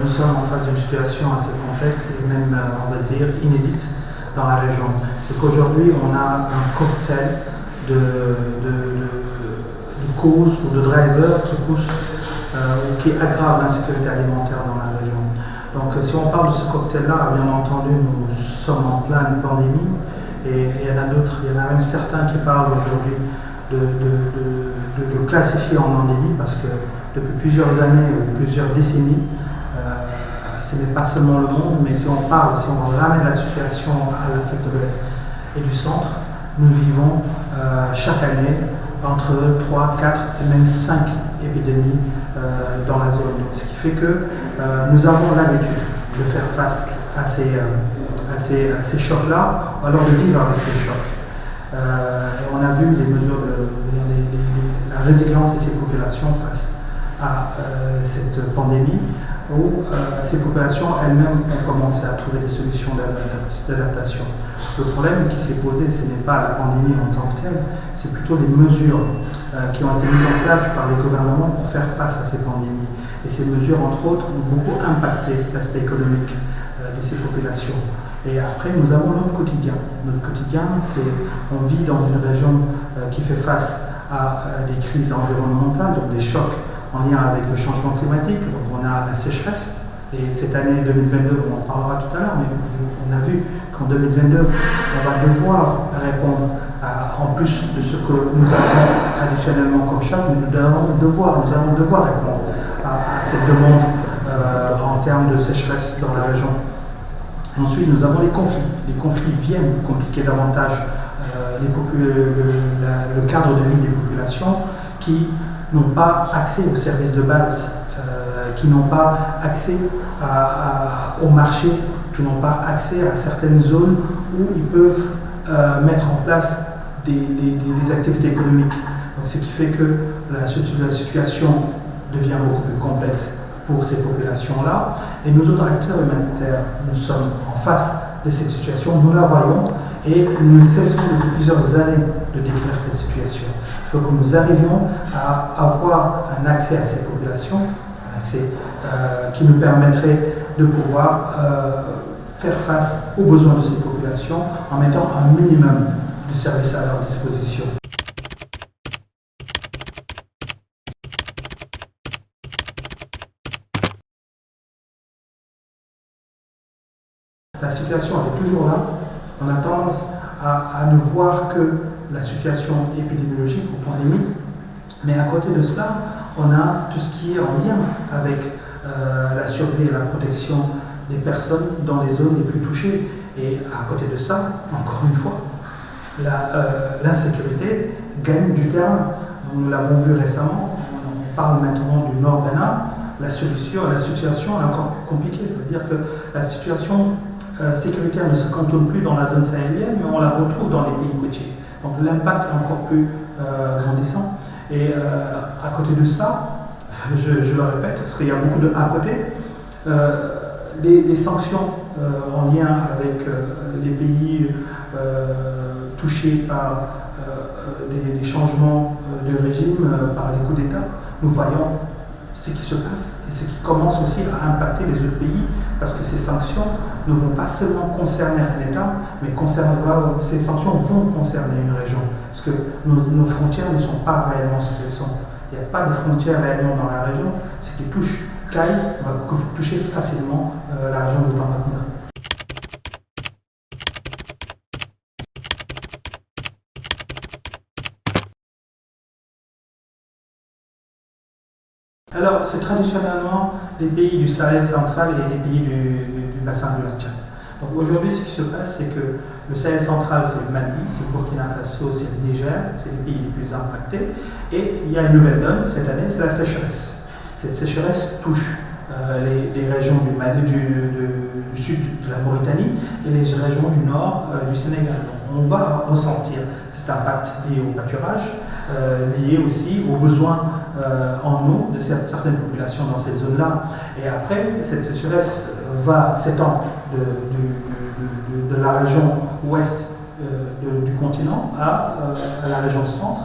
nous sommes en face d'une situation assez complexe et même, on va dire, inédite dans la région. C'est qu'aujourd'hui, on a un cocktail de causes ou de drivers qui poussent ou qui aggravent l'insécurité alimentaire dans la région. Donc, si on parle de ce cocktail-là, bien entendu, nous sommes en pleine pandémie et il y en a d'autres, il y en a même certains qui parlent aujourd'hui de le classifier en endémie parce que depuis plusieurs années ou plusieurs décennies, ce n'est pas seulement le monde, mais si on ramène la situation à l'Afrique de l'Ouest et du centre, nous vivons chaque année entre 3, 4 et même 5 épidémies dans la zone. Donc, ce qui fait que nous avons l'habitude de faire face à ces chocs-là, ou alors de vivre avec ces chocs. Et on a vu les mesures la résilience de ces populations face à cette pandémie, où ces populations elles-mêmes ont commencé à trouver des solutions d'adaptation. Le problème qui s'est posé, ce n'est pas la pandémie en tant que telle, c'est plutôt les mesures qui ont été mises en place par les gouvernements pour faire face à ces pandémies. Et ces mesures, entre autres, ont beaucoup impacté l'aspect économique de ces populations. Et après, nous avons notre quotidien. Notre quotidien, c'est on vit dans une région qui fait face à des crises environnementales, donc des chocs en lien avec le changement climatique. Donc on a la sécheresse, et cette année 2022, on en parlera tout à l'heure, mais on a vu qu'en 2022, on va devoir répondre en plus de ce que nous avons traditionnellement comme choc, mais nous allons devoir répondre à cette demande en termes de sécheresse dans la région. Ensuite, nous avons les conflits. Les conflits viennent compliquer davantage le cadre de vie des populations qui n'ont pas accès aux services de base, qui n'ont pas accès au marché, qui n'ont pas accès à certaines zones où ils peuvent mettre en place des activités économiques. Donc, ce qui fait que la situation devient beaucoup plus complexe pour ces populations-là. Et nous autres acteurs humanitaires, nous sommes en face de cette situation, nous la voyons et nous cessons depuis plusieurs années de décrire cette situation. Il faut que nous arrivions à avoir un accès à ces populations, un accès qui nous permettrait de pouvoir faire face aux besoins de ces populations en mettant un minimum de services à leur disposition. La situation elle est toujours là. On a tendance à ne voir que la situation épidémiologique ou pandémique, mais à côté de cela, on a tout ce qui est en lien avec la survie et la protection des personnes dans les zones les plus touchées. Et à côté de ça, encore une fois, l'insécurité gagne du terrain. Nous l'avons vu récemment, on parle maintenant du Nord Bénin. La situation est encore plus compliquée. Ça veut dire que la situation sécuritaire ne se cantonne plus dans la zone sahélienne, mais on la retrouve dans les pays côtiers. Donc l'impact est encore plus grandissant. Et à côté de ça, je le répète, parce qu'il y a beaucoup de à côté, les sanctions en lien avec les pays touchés par des changements de régime, par les coups d'État, nous voyons ce qui se passe et ce qui commence aussi à impacter les autres pays, parce que ces sanctions ne vont pas seulement concerner un État, mais ces sanctions vont concerner une région, parce que nos frontières ne sont pas réellement ce qu'elles sont. Il n'y a pas de frontières réellement dans la région. Ce qui touche Caille va toucher facilement la région de Tambacounda. Alors, c'est traditionnellement les pays du Sahel central et les pays du bassin du lac Tchad. Donc aujourd'hui, ce qui se passe, c'est que le Sahel central, c'est le Mali, c'est le Burkina Faso, c'est le Niger, c'est les pays les plus impactés. Et il y a une nouvelle donne cette année, c'est la sécheresse. Cette sécheresse touche les régions du Mali, du sud de la Mauritanie et les régions du nord du Sénégal. Donc on va ressentir cet impact lié au pâturage, lié aussi aux besoins en eau de certaines populations dans ces zones-là. Et après, cette sécheresse va s'étendre de la région ouest du continent à la région centre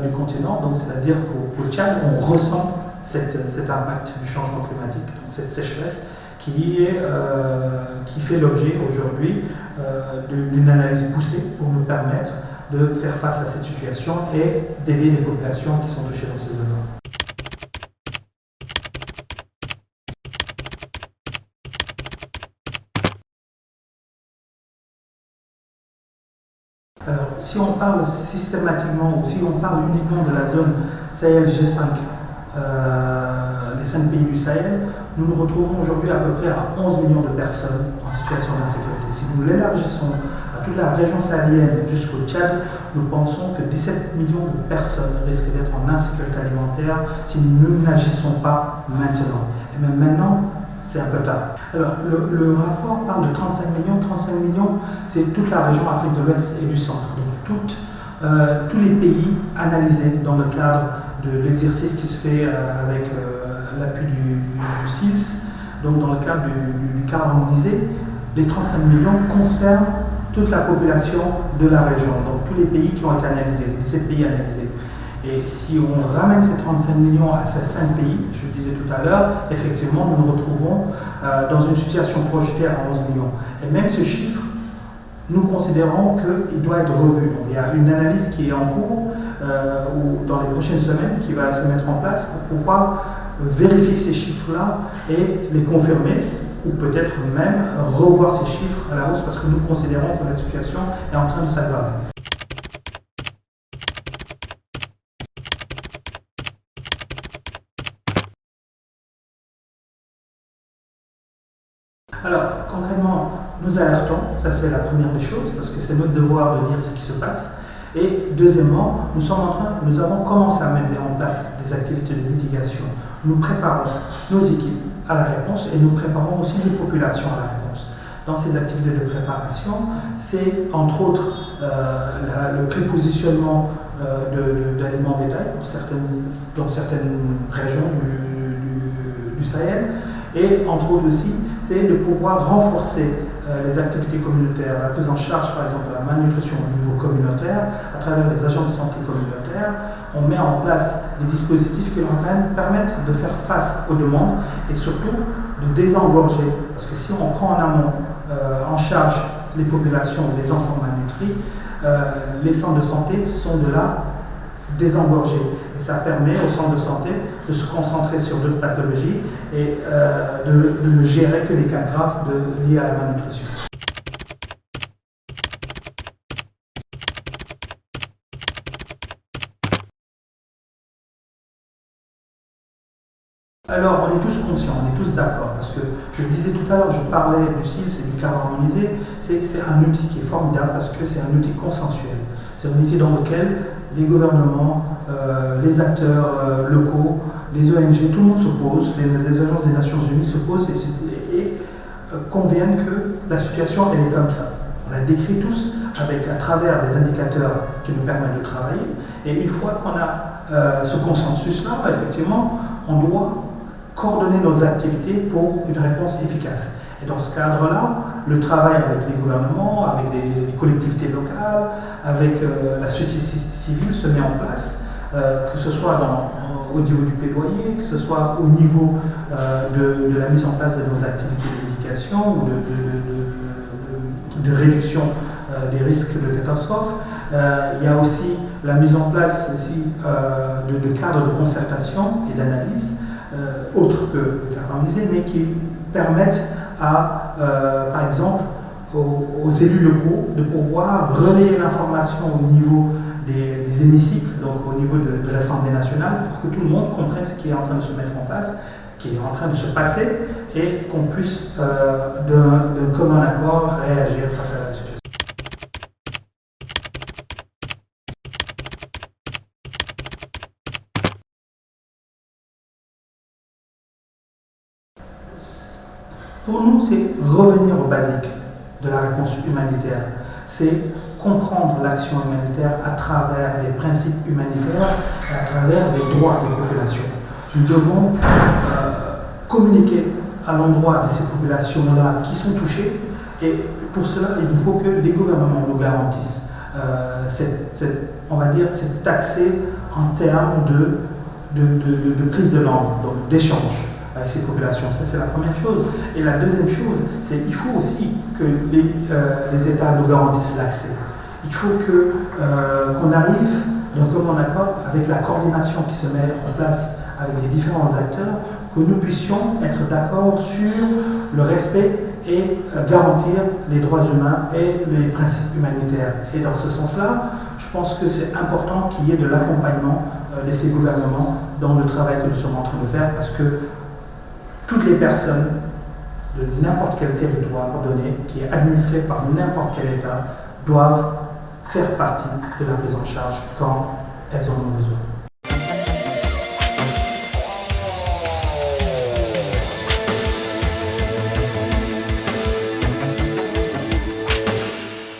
du continent. Donc, c'est-à-dire qu'au Tchad, on ressent cet impact du changement climatique, donc cette sécheresse qui fait l'objet aujourd'hui d'une analyse poussée pour nous permettre de faire face à cette situation et d'aider les populations qui sont touchées dans ces zones-là. Alors, si on parle systématiquement ou si on parle uniquement de la zone Sahel G5, les 5 pays du Sahel, nous nous retrouvons aujourd'hui à peu près à 11 millions de personnes en situation d'insécurité. Si nous l'élargissons à toute la région sahélienne jusqu'au Tchad, nous pensons que 17 millions de personnes risquent d'être en insécurité alimentaire si nous n'agissons pas maintenant. Et même maintenant, c'est un peu tard. Alors, le rapport parle de 35 millions. 35 millions, c'est toute la région Afrique de l'Ouest et du Centre. Donc, tous les pays analysés dans le cadre de l'exercice qui se fait avec l'appui du CILS, donc dans le cadre du cadre harmonisé, les 35 millions concernent toute la population de la région, donc tous les pays qui ont été analysés, les 17 pays analysés. Et si on ramène ces 35 millions à ces 5 pays, je le disais tout à l'heure, effectivement, nous nous retrouvons dans une situation projetée à 11 millions. Et même ce chiffre, nous considérons qu'il doit être revu. Donc, il y a une analyse qui est en cours, ou dans les prochaines semaines, qui va se mettre en place pour pouvoir vérifier ces chiffres-là et les confirmer, ou peut-être même revoir ces chiffres à la hausse, parce que nous considérons que la situation est en train de s'aggraver. Alors, concrètement, nous alertons, ça c'est la première des choses, parce que c'est notre devoir de dire ce qui se passe. Et deuxièmement, nous avons commencé à mettre en place des activités de mitigation. Nous préparons nos équipes à la réponse et nous préparons aussi les populations à la réponse. Dans ces activités de préparation, c'est entre autres le prépositionnement d'aliments bétail dans certaines régions du Sahel, et entre autres aussi, c'est de pouvoir renforcer les activités communautaires, la prise en charge par exemple de la malnutrition au niveau communautaire, à travers les agents de santé communautaires. On met en place des dispositifs qui leur permettent de faire face aux demandes et surtout de désengorger. Parce que si on prend en amont en charge les populations ou les enfants malnutris, les centres de santé sont de là désengorgés. Et ça permet aux centres de santé de se concentrer sur d'autres pathologies et de ne gérer que les cas graves liés à la malnutrition. Alors, on est tous conscients, on est tous d'accord, parce que je le disais tout à l'heure, je parlais du CILS et du cadre harmonisé, c'est un outil qui est formidable parce que c'est un outil consensuel. C'est un outil dans lequel les gouvernements, les acteurs locaux, les ONG, tout le monde s'oppose, les agences des Nations Unies s'opposent et conviennent que la situation, elle est comme ça. On la décrit tous à travers des indicateurs qui nous permettent de travailler. Et une fois qu'on a ce consensus-là, effectivement, on doit coordonner nos activités pour une réponse efficace. Et dans ce cadre-là, le travail avec les gouvernements, avec les collectivités locales, avec la société civile se met en place, que ce soit au niveau du plaidoyer, que ce soit au niveau de la mise en place de nos activités d'éducation ou de réduction des risques de catastrophes. Il y a aussi la mise en place aussi, de cadres de concertation et d'analyse, autres que le cadre harmonisé, mais qui permettent par exemple, aux élus locaux de pouvoir relayer l'information au niveau des hémicycles, donc au niveau de l'Assemblée nationale, pour que tout le monde comprenne ce qui est en train de se mettre en place, qui est en train de se passer, et qu'on puisse, d'un commun accord, réagir face à la situation. Pour nous, c'est revenir aux basiques de la réponse humanitaire. C'est comprendre l'action humanitaire à travers les principes humanitaires et à travers les droits des populations. Nous devons communiquer à l'endroit de ces populations-là qui sont touchées, et pour cela, il nous faut que les gouvernements nous garantissent on va dire, cet accès en termes de prise de langue, donc d'échange avec ces populations. Ça, c'est la première chose. Et la deuxième chose, c'est qu'il faut aussi que les États nous garantissent l'accès. Il faut qu'on arrive d'un commun accord avec la coordination qui se met en place avec les différents acteurs, que nous puissions être d'accord sur le respect et garantir les droits humains et les principes humanitaires. Et dans ce sens-là, je pense que c'est important qu'il y ait de l'accompagnement de ces gouvernements dans le travail que nous sommes en train de faire, parce que toutes les personnes de n'importe quel territoire donné, qui est administré par n'importe quel État, doivent faire partie de la prise en charge quand elles en ont besoin.